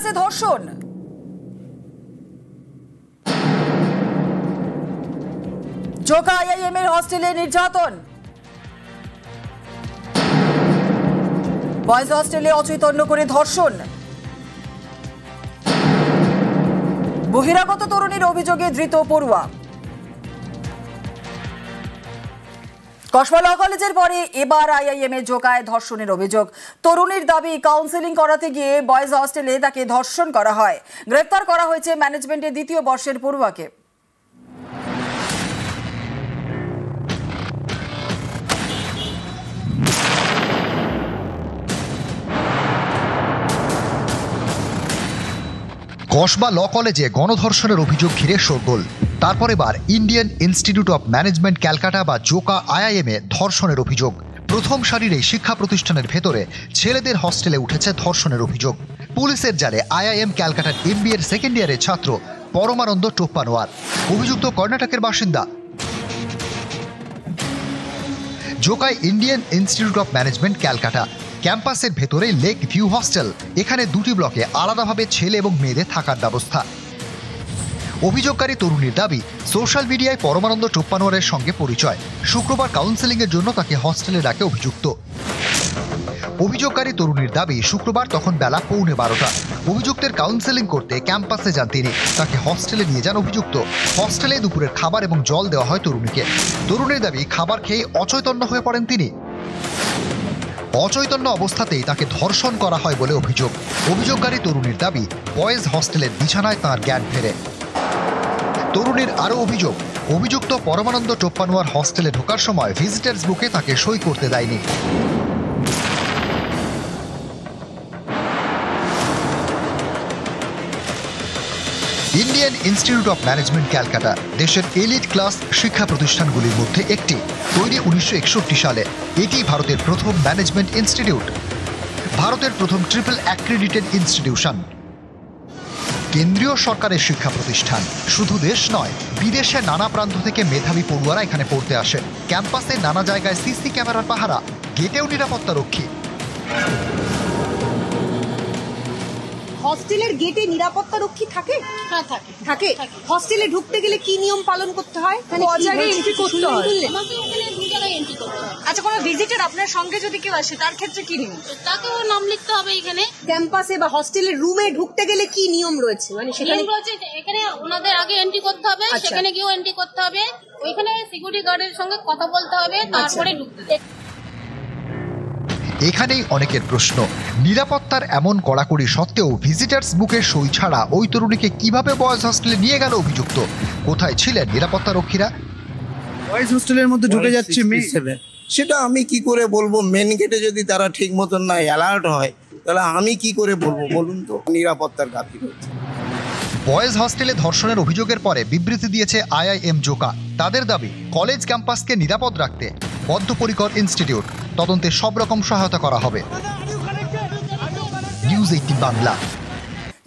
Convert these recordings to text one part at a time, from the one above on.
ক্যাম্পাসে ধর্ষণ, জোকা আইআইএম এর হস্টেলে নির্যাতন, বয়েজ হস্টেলে অচৈতন্য করে ধর্ষণ, বহিরাগত তরুণীর অভিযোগে ধৃত পড়ুয়া। কসবা ল কলেজের পরে এবার আইআইএম এর জোকায় ধর্ষণের অভিযোগ। তরুণীর দাবি, কাউন্সেলিং করাতে গিয়ে বয়েজ হস্টেলে তাকে ধর্ষণ করা হয়। গ্রেফতার করা হয়েছে ম্যানেজমেন্টের দ্বিতীয় বর্ষের পড়ুয়াকে। কসবা ল কলেজে গণধর্ষণের অভিযোগ ঘিরে শোরগোল। তারপর এবার Indian institute of management Calcutta বা জোকা আইআইএম এ ধর্ষণের অভিযোগ। প্রথম সারির এই শিক্ষা প্রতিষ্ঠানের ভেতরে ছেলেদের হস্টেলে উঠেছে ধর্ষণের অভিযোগ। পুলিশের জালে আইআইএম ক্যালকাটার এমবিএ এর সেকেন্ড ইয়ারের ছাত্র পরমানন্দ টোপ্পানোয়ার। অভিযুক্ত কর্ণাটকের বাসিন্দা। জোকায় Indian institute of management Calcutta ক্যাম্পাসের ভেতরে লেক ভিউ হস্টেল। এখানে দুটি ব্লকে আলাদাভাবে ছেলে এবং মেয়েদের থাকার ব্যবস্থা। অভিযোগকারী তরুণীর দাবি, সোশ্যাল মিডিয়ায় পরমানন্দ টোপ্পানোয়ারের সঙ্গে পরিচয়। শুক্রবার কাউন্সেলিংয়ের জন্য তাকে হস্টেলে ডাকে অভিযুক্ত। অভিযোগকারী তরুণীর দাবি, শুক্রবার তখন বেলা 11:15। অভিযুক্তের কাউন্সেলিং করতে ক্যাম্পাসে যান তিনি। তাকে হস্টেলে নিয়ে যান অভিযুক্ত। হস্টেলে দুপুরের খাবার এবং জল দেওয়া হয় তরুণীকে। তরুণীর দাবি, খাবার খেয়ে অচৈতন্য হয়ে পড়েন তিনি। অচৈতন্য অবস্থাতেই তাকে ধর্ষণ করা হয় বলে অভিযোগ। অভিযোগকারী তরুণীর দাবি, বয়েজ হস্টেলের বিছানায় তাঁর জ্ঞান ফেরে। তরুণীর আরও অভিযোগ, অভিযুক্ত পরমানন্দ টোপ্পানোয়ার হস্টেলে ঢোকার সময় ভিজিটার্স বুকে তাকে সই করতে দেয়নি। Indian institute of management Calcutta দেশের এলিট ক্লাস শিক্ষা প্রতিষ্ঠানগুলির মধ্যে একটি। তৈরি 1961 সালে। এটি ভারতের প্রথম ম্যানেজমেন্ট ইনস্টিটিউট, ভারতের প্রথম ট্রিপল অ্যাক্রেডিটেড ইনস্টিটিউশন। কেন্দ্রীয় সরকারের শিক্ষা প্রতিষ্ঠান। শুধু দেশ নয়, বিদেশের নানা প্রান্ত থেকে মেধাবী পড়ুয়ারা এখানে পড়তে আসে। ক্যাম্পাসে নানা জায়গায় সিসি ক্যামেরার পাহারা, গেটেও নিরাপত্তা রক্ষী। হস্টেলের গেটে নিরাপত্তা রক্ষী থাকে? হ্যাঁ থাকে। হস্টেলে ঢুকতে গেলে কি নিয়ম পালন করতে হয়? মানে ক জায়গায় এন্ট্রি করতে হয়? আমাকে ওখানে 2 জায়গায় এন্ট্রি করতে হয়। আচ্ছা, কোনো ভিজিটর আপনার সঙ্গে যদি কেউ আসে তার ক্ষেত্রে কি নিয়ম? তাকেও নাম লিখতে হবে এখানে। ক্যাম্পাসে বা হস্টেলের রুমে ঢুকতে গেলে কি নিয়ম রয়েছে? মানে সেখানে নিয়ম রয়েছে, এখানে ওনাদের আগে এন্ট্রি করতে হবে, আচ্ছা। সেখানে গিয়েও এন্ট্রি করতে হবে, ওইখানে সিকিউরিটি গার্ডের সঙ্গে কথা বলতে হবে, তারপরে ঢুকতে হবে। এখানেই অনেকের প্রশ্ন, নিরাপত্তার এমন কড়াকড়ি সত্ত্বেও ভিজিটার্স বুকে সই ছাড়া ওই তরুণীকে কিভাবে বয়েজ হস্টেলে নিয়ে গেল অভিযুক্ত? কোথায় ছিলেন নিরাপত্তা রক্ষীরা? বয়েজ হোস্টেলের মধ্যে ঢুকে যাচ্ছে মেয়ে, সেটা আমি কি করে বলবো? মেন গেটে যদি তারা ঠিক মতন না অ্যালার্ট হয়, তাহলে আমি কি করে বলবো বলুন তো? নিরাপত্তার গাফিলতি হচ্ছে। বয়েজ হস্টেলে ধর্ষণের অভিযোগের পরে বিবৃতি দিয়েছে আইআইএম জোকা। তাদের দাবি, কলেজ ক্যাম্পাসকে নিরাপদ রাখতে বদ্ধপরিকর ইনস্টিটিউট। তদন্তে সব রকম সহায়তা করা হবে। নিউজ 18 বাংলা।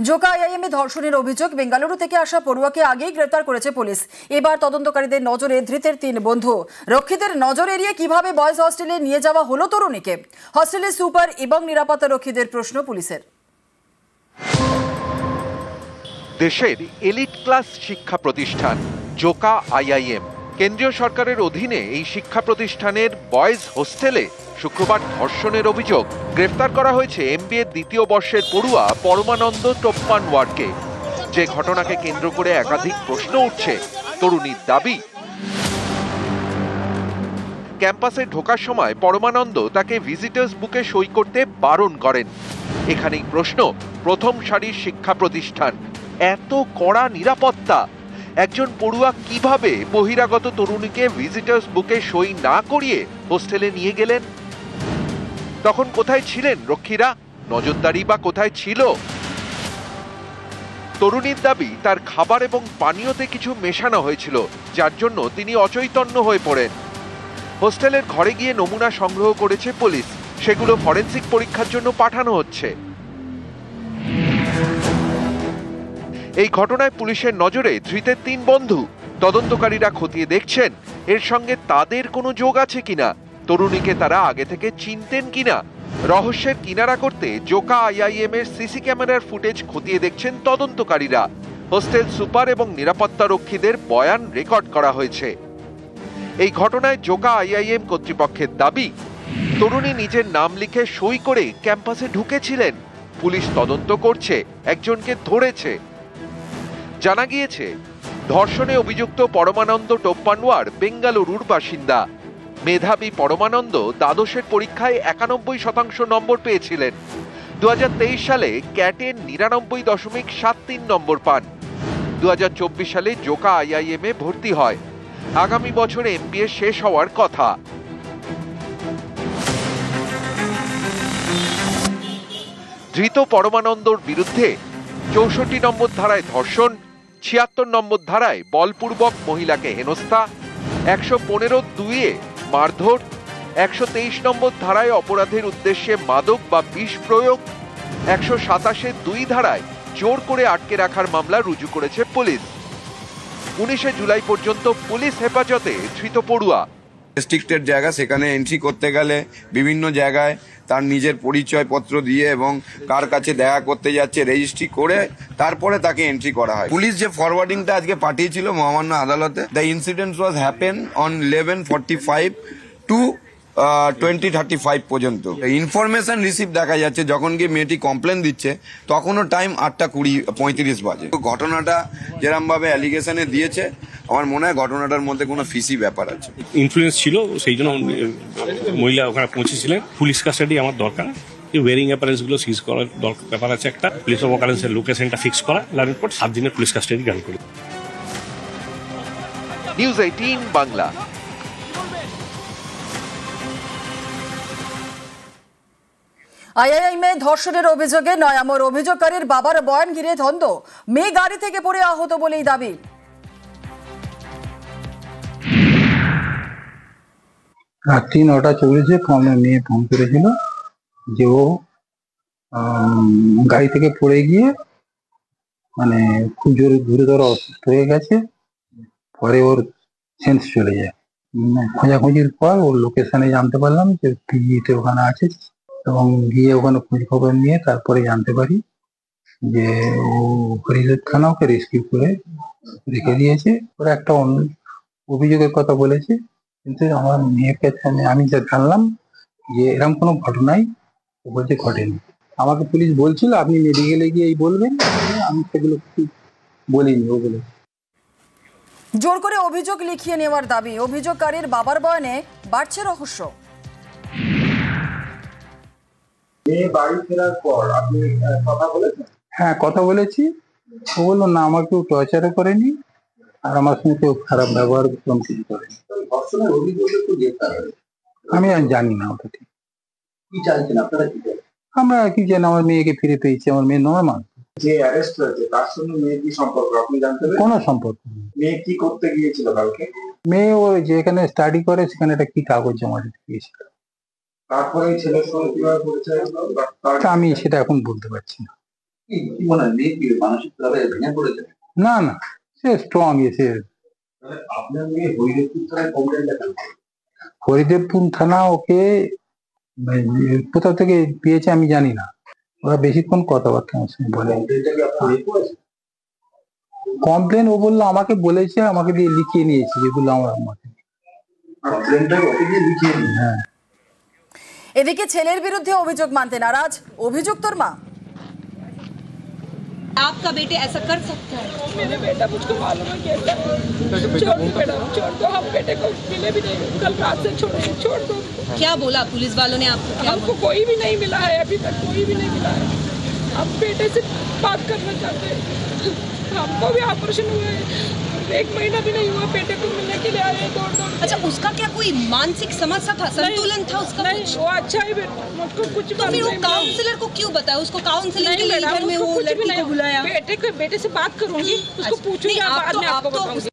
জোকা আইআইএম এ ধর্ষণের অভিযোগ। বেঙ্গালুরু থেকে আসা পড়ুয়াকে আগেই গ্রেফতার করেছে পুলিশ। এবার তদন্তকারীদের নজরে ধৃতের 3 বন্ধু। রক্ষীদের নজর এড়িয়ে কিভাবে বয়েজ হস্টেলে নিয়ে যাওয়া হলো তরুণীকে? হস্টেলের সুপার এবং নিরাপত্তা রক্ষীদের প্রশ্ন পুলিশের। দেশের এলিট ক্লাস শিক্ষা প্রতিষ্ঠান জোকা আইআইএম, কেন্দ্রীয় সরকারের অধীনে এই শিক্ষা প্রতিষ্ঠানের বয়েজ হোস্টেলে শুক্রবার ধর্ষণের অভিযোগ। গ্রেফতার করা হয়েছে এমবিএ দ্বিতীয় বর্ষের পড়ুয়া পরমানন্দ টোপ্পানোয়ারকে। যে ঘটনাকে কেন্দ্র করে একাধিক প্রশ্ন উঠছে। তরুণীর দাবি, ক্যাম্পাসে ঢোকার সময় পরমানন্দ তাকে ভিজিটার্স বুকে সই করতে বারণ করেন। এখানেই প্রশ্ন, প্রথম সারির শিক্ষা প্রতিষ্ঠান, এত কড়া নিরাপত্তা, একজন পড়ুয়া কিভাবে বহিরাগত তরুণীকে ভিজিটার্স বুকে সই না করিয়ে হোস্টেলে নিয়ে গেলেন? তখন কোথায় ছিলেন রক্ষীরা? নজরদারি বা কোথায় ছিল? তরুণীর দাবি, তার খাবার এবং পানীয়তে কিছু মেশানো হয়েছিল, যার জন্য তিনি অচৈতন্য হয়ে পড়েন। হোস্টেলের ঘরে গিয়ে নমুনা সংগ্রহ করেছে পুলিশ। সেগুলো ফরেনসিক পরীক্ষার জন্য পাঠানো হচ্ছে। এই ঘটনায় পুলিশের নজরে ধৃতের 3 বন্ধু। তদন্তকারীরা খতিয়ে দেখছেন এর সঙ্গে তাদের কোনো যোগ আছে কিনা। তরুণীকে তারা আগে থেকে চিনতেন কিনা রহস্যের কিনারা করতে জোকা আইআইএম এর সিসি ক্যামেরার ফুটেজ খতিয়ে দেখছেন তদন্তকারীরা। হোস্টেল সুপার এবং নিরাপত্তা রক্ষীদের বয়ান রেকর্ড করা হয়েছে। এই ঘটনায় জোকা আইআইএম কর্তৃপক্ষের দাবি, তরুণী নিজের নাম লিখে সই করে ক্যাম্পাসে ঢুকেছিলেন। পুলিশ তদন্ত করছে, একজনকে ধরেছে। জানা গিয়েছে, ধর্ষণে অভিযুক্ত পরমানন্দ টোপ্পানওয়ার বেঙ্গালুরুর বাসিন্দা। মেধাবী পরমানন্দ দ্বাদশের পরীক্ষায় 91% নম্বর পেয়েছিলেন। 2023 সালে ক্যাটে 99.73 নম্বর পান। 2024 সালে জোকা আইআইএম এ ভর্তি হয়। আগামী বছর এমবিএ শেষ হওয়ার কথা। ধৃত পরমানন্দর বিরুদ্ধে 64 নম্বর ধারায় ধর্ষণ, 76 নম্বর ধারায় বলপূর্বক মহিলাকে হেনস্থা, 115(2)-এ মারধর, 123 নম্বর ধারায় অপরাধের উদ্দেশ্যে মাদক বা বিষ প্রয়োগ, 127(2) ধারায় জোর করে আটকে রাখার মামলা রুজু করেছে পুলিশ। 19শে জুলাই পর্যন্ত পুলিশ হেফাজতে ধৃত পড়ুয়া। রেস্ট্রিক্টেড জায়গা, সেখানে এন্ট্রি করতে গেলে বিভিন্ন জায়গায় তার নিজের পরিচয়পত্র দিয়ে এবং কার কাছে দেখা করতে যাচ্ছে রেজিস্ট্রি করে তারপরে তাকে এন্ট্রি করা হয়। পুলিশ যে ফরওয়ার্ডিংটা আজকে পাঠিয়েছিল মহামান্য আদালতে, the incident was happen on 11:45 to 20:35 পর্যন্ত। ইনফরমেশন রিসিভ দেখা যাচ্ছে যখন গিয়ে মেয়েটি কমপ্লেন দিচ্ছে তখনও টাইম 8:35 বাজে। ঘটনাটা যেরকম ভাবে অ্যালিগেশনে দিয়েছে, আমার মনে হয় ঘটনাটার মধ্যে কোনো ফিসি ব্যাপার আছে। ইনফ্লুয়েন্স ছিল, সেই জন্য মহিলা ওখানে পৌঁছেছিলেন। পুলিশ কাস্টাডি আমার দরকার, ওয়ারিং অ্যাপারেন্সগুলো সিজ করার ব্যাপার আছে একটা। প্লেস অফ অকারেন্সের লোকেশনটা ফিক্স করা, লার্নিং পর 7 দিনের পুলিশ কাস্টাডি গ্রান্ট করি। নিউজ 18 বাংলা। আইআইএমে ধর্ষণের অভিযোগে নয়ামর অভিযোগকারীর বাবার বয়ান ঘিরে দ্বন্দ্ব। মেয়ে গাড়ি থেকে পড়ে আহত বলেই দাবি। রাত্রি 9:40 মেয়ে ফোন করেছিল যে ও গাড়ি থেকে পড়ে গিয়ে মানে খুব জোরে গুরুতর অসুস্থ হয়ে গেছে। পরে ওর সেন্স চলে যায়। খোঁজাখুঁজির পর ওর লোকেশনে জানতে পারলাম যে পিজিতে ওখানে আছে, এবং গিয়ে ওখানে খোঁজ খবর নিয়ে তারপরে জানতে পারি যে ও হরিদ্বার থানা ওকে রেস্কিউ করে রেখে দিয়েছে। ওরা একটা অন্য অভিযোগের কথা বলেছে, কিন্তু আমার মেয়ের কাছে আমি যা জানলাম যে এরকম কোনো ঘটনাই ও বলছে ঘটেনি। আমাকে পুলিশ বলছিল আপনি মেডিকেলে গিয়ে এই বলবেন, আমি সেগুলো কিছু বলিনি। ও বলে জোর করে অভিযোগ লিখিয়ে নেওয়ার দাবি। অভিযোগকারীর বাবার বয়ানে বাড়ছে রহস্য। বাড়ি ফেরার পর আপনি কথা বলেছেন? হ্যাঁ, কথা বলেছি। ও বললো না, আমার কেউ টর্চারও করেনি আর আমার সঙ্গে কেউ খারাপ ব্যবহার কিছু করেনি। আমি আর জানি না ওটা ঠিক। কি চাইছেন আপনারা? কি চাই? আমরা কি জানি, আমার মেয়েকে ফিরে পেয়েছি। আমার মেয়ে নরমাল। যে অ্যারেস্ট হয়েছে তার সঙ্গে মেয়ে কি সম্পর্ক আপনি জানতে পারেন? কোনো সম্পর্ক নেই। মেয়ে কি করতে গিয়েছিল কালকে? মেয়ে ও যেখানে স্টাডি করে সেখানে একটা কি কাগজ জমা দিতে গিয়েছিল। তারপরে ছেলের সঙ্গে কিভাবে পরিচয় হলো আমি সেটা এখন বলতে পারছি না। কি মনে হয় মেয়ে কি মানসিকভাবে ভেঙে পড়েছে? না না, সে স্ট্রং। এসে আপনার মেয়ে হরিদেবপুর থানায় কমপ্লেন লেখা? হরিদেবপুর থানা ওকে কোথা থেকে পেয়েছে আমি জানি না। ওরা বেশিক্ষণ কথাবার্তা আমার সঙ্গে বলে। কমপ্লেন ও বললো আমাকে বলেছে, আমাকে দিয়ে লিখিয়ে নিয়েছি যেগুলো আমার মতে। হ্যাঁ। এদিকে ছেলের বিরুদ্ধে অভিযোগ মানতে নারাজ অভিযুক্তর মা। आपका बेटे ऐसा कर सकता है? मेरे बेटा मुझको मालूम है कैसा है। छोड़ दो, हम बेटे को मिले भी नहीं, कल रात से छोड़ दो। क्या बोला पुलिस वालों ने आपको? क्या हमको कोई भी नहीं मिला है, अभी तक कोई भी नहीं मिला है। हम बेटे से बात करना चाहते हैं। हमको भी ऑपरेशन हुआ है, 1 महीना भी नहीं हुआ, बेटे को मिलने के लिए आए दौड़। अच्छा, उसका क्या कोई मानसिक समस्या था, संतुलन था उसका? नहीं, वो अच्छा ही मुझको कुछ तो फिर वो काउंसलर को क्यों बताया? उसको काउंसलिंग के लिए घर में वो लड़की को बुलाया? बेटे से बात करूंगी, उसको पूछूंगी, बाद में आपको बताऊंगी।